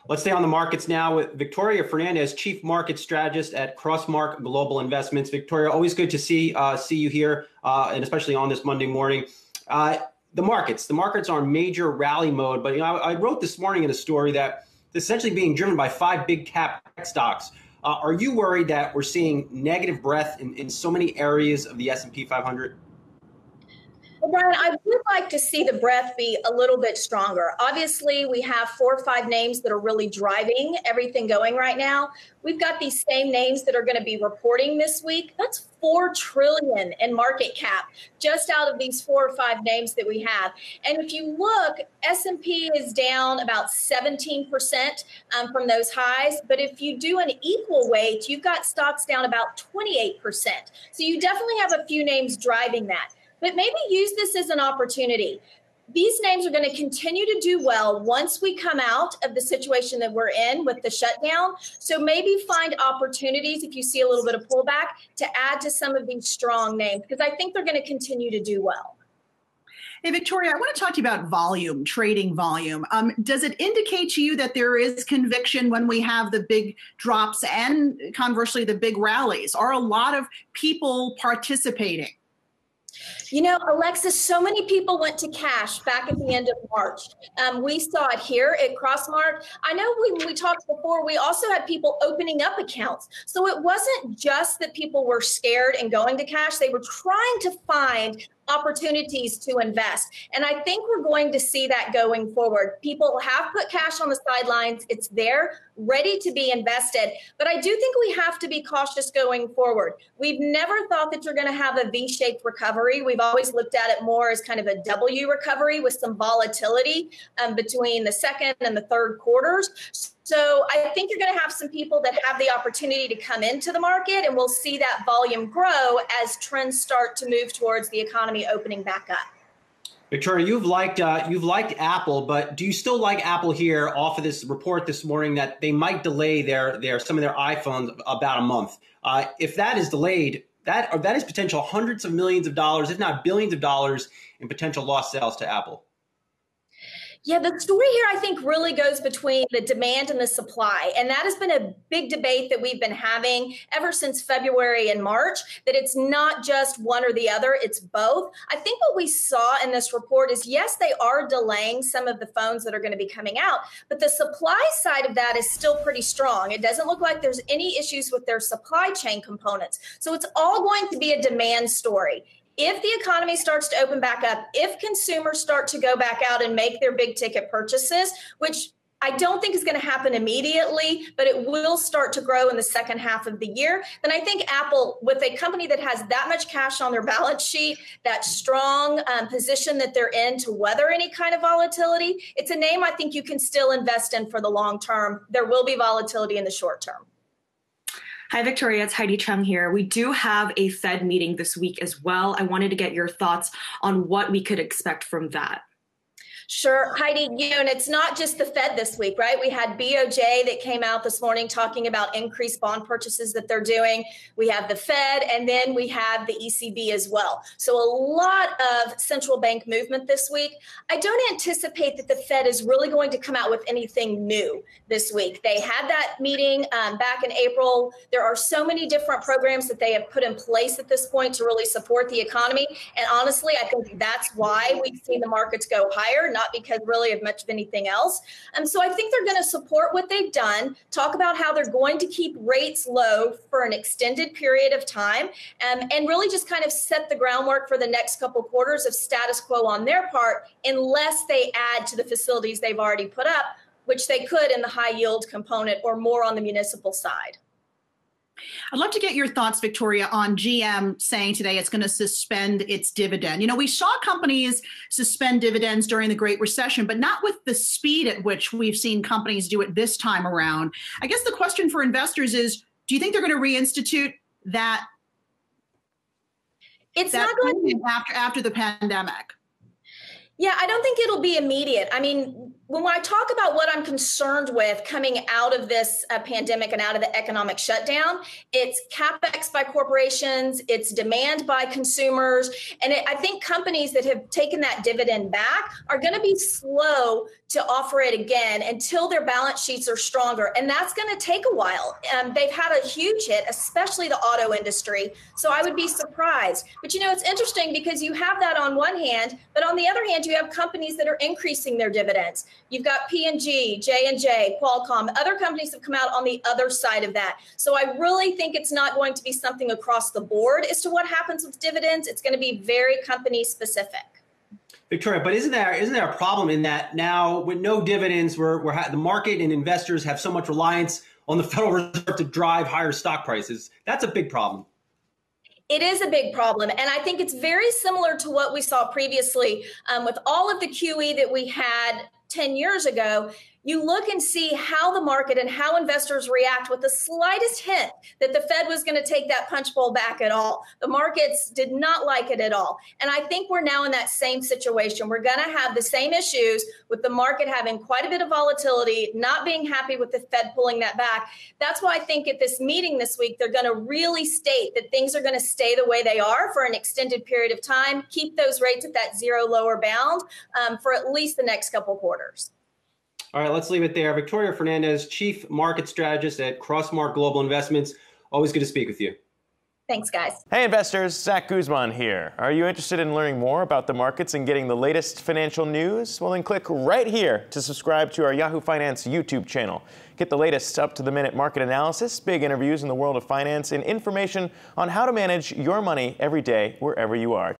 Let's stay on the markets now with Victoria Fernandez, Chief Market Strategist at Crossmark Global Investments. Victoria, always good to see you here, and especially on this Monday morning. The markets are in major rally mode, but I wrote this morning in a story that it's essentially being driven by 5 big cap tech stocks. Are you worried that we're seeing negative breath in so many areas of the S&P 500? Well, Brian, I would like to see the breath be a little bit stronger. Obviously, we have 4 or 5 names that are really driving everything going right now. We've got these same names that are going to be reporting this week. That's $4 trillion in market cap just out of these 4 or 5 names that we have. And if you look, S&P is down about 17% from those highs. But if you do an equal weight, you've got stocks down about 28%. So you definitely have a few names driving that. But maybe use this as an opportunity. These names are going to continue to do well once we come out of the situation that we're in with the shutdown. So maybe find opportunities, if you see a little bit of pullback, to add to some of these strong names, because I think they're going to continue to do well. Hey, Victoria, I want to talk to you about volume, trading volume. Does it indicate to you that there is conviction when we have the big drops and conversely the big rallies? Are a lot of people participating? You know, Alexis, so many people went to cash back at the end of March. We saw it here at Crossmark. I know when we talked before, we also had people opening up accounts. So it wasn't just that people were scared and going to cash. They were trying to find opportunities to invest. And I think we're going to see that going forward. People have put cash on the sidelines. It's there, ready to be invested. But I do think we have to be cautious going forward. We've never thought that you're going to have a V-shaped recovery. We've always looked at it more as kind of a W recovery with some volatility between the second and the third quarters. So I think you're going to have some people that have the opportunity to come into the market, and we'll see that volume grow as trends start to move towards the economy opening back up. Victoria, you've liked Apple, but do you still like Apple here off of this report this morning that they might delay some of their iPhones about a month? If that is delayed, that is potential hundreds of millions of dollars, if not billions of dollars, in potential lost sales to Apple. Yeah, the story here, I think, really goes between the demand and the supply. And that has been a big debate that we've been having ever since February and March, that it's not just one or the other, it's both. I think what we saw in this report is, yes, they are delaying some of the phones that are going to be coming out, but the supply side of that is still pretty strong. It doesn't look like there's any issues with their supply chain components. So it's all going to be a demand story. If the economy starts to open back up, if consumers start to go back out and make their big ticket purchases, which I don't think is going to happen immediately, but it will start to grow in the second half of the year, then I think Apple, with a company that has that much cash on their balance sheet, that strong position that they're in to weather any kind of volatility, it's a name I think you can still invest in for the long term. There will be volatility in the short term. Hi, Victoria. It's Heidi Chung here. We do have a Fed meeting this week as well. I wanted to get your thoughts on what we could expect from that. Sure, Heidi, and it's not just the Fed this week, right? We had BOJ that came out this morning talking about increased bond purchases that they're doing. We have the Fed, and then we have the ECB as well. So a lot of central bank movement this week. I don't anticipate that the Fed is really going to come out with anything new this week. They had that meeting back in April. There are so many different programs that they have put in place at this point to really support the economy. And honestly, I think that's why we've seen the markets go higher, not because really of much of anything else. So I think they're going to support what they've done, talk about how they're going to keep rates low for an extended period of time, and really just kind of set the groundwork for the next couple quarters of status quo on their part, unless they add to the facilities they've already put up, which they could in the high yield component or more on the municipal side. I'd love to get your thoughts, Victoria, on GM saying today it's going to suspend its dividend. You know, we saw companies suspend dividends during the Great Recession, but not with the speed at which we've seen companies do it this time around. I guess the question for investors is, do you think they're going to reinstitute that? It's not going to after the pandemic. Yeah, I don't think it'll be immediate. I mean, when I talk about what I'm concerned with coming out of this pandemic and out of the economic shutdown, it's CapEx by corporations, it's demand by consumers. And I think companies that have taken that dividend back are going to be slow to offer it again until their balance sheets are stronger. And that's going to take a while. They've had a huge hit, especially the auto industry. So I would be surprised. But, you know, it's interesting because you have that on one hand, but on the other hand, you have companies that are increasing their dividends. You've got P&G, J&J, Qualcomm, other companies have come out on the other side of that. So I really think it's not going to be something across the board as to what happens with dividends. It's going to be very company specific. Victoria, but isn't there a problem in that now with no dividends, the market and investors have so much reliance on the Federal Reserve to drive higher stock prices? That's a big problem. It is a big problem. And I think it's very similar to what we saw previously with all of the QE that we had 10 years ago. You look and see how the market and how investors react with the slightest hint that the Fed was going to take that punch bowl back at all. The markets did not like it at all. And I think we're now in that same situation. We're going to have the same issues with the market having quite a bit of volatility, not being happy with the Fed pulling that back. That's why I think at this meeting this week, they're going to really state that things are going to stay the way they are for an extended period of time, keep those rates at that zero lower bound for at least the next couple quarters. All right, let's leave it there. Victoria Fernandez, Chief Market Strategist at Crossmark Global Investments. Always good to speak with you. Thanks, guys. Hey, investors. Zach Guzman here. Are you interested in learning more about the markets and getting the latest financial news? Well, then click right here to subscribe to our Yahoo Finance YouTube channel. Get the latest up-to-the-minute market analysis, big interviews in the world of finance, and information on how to manage your money every day wherever you are.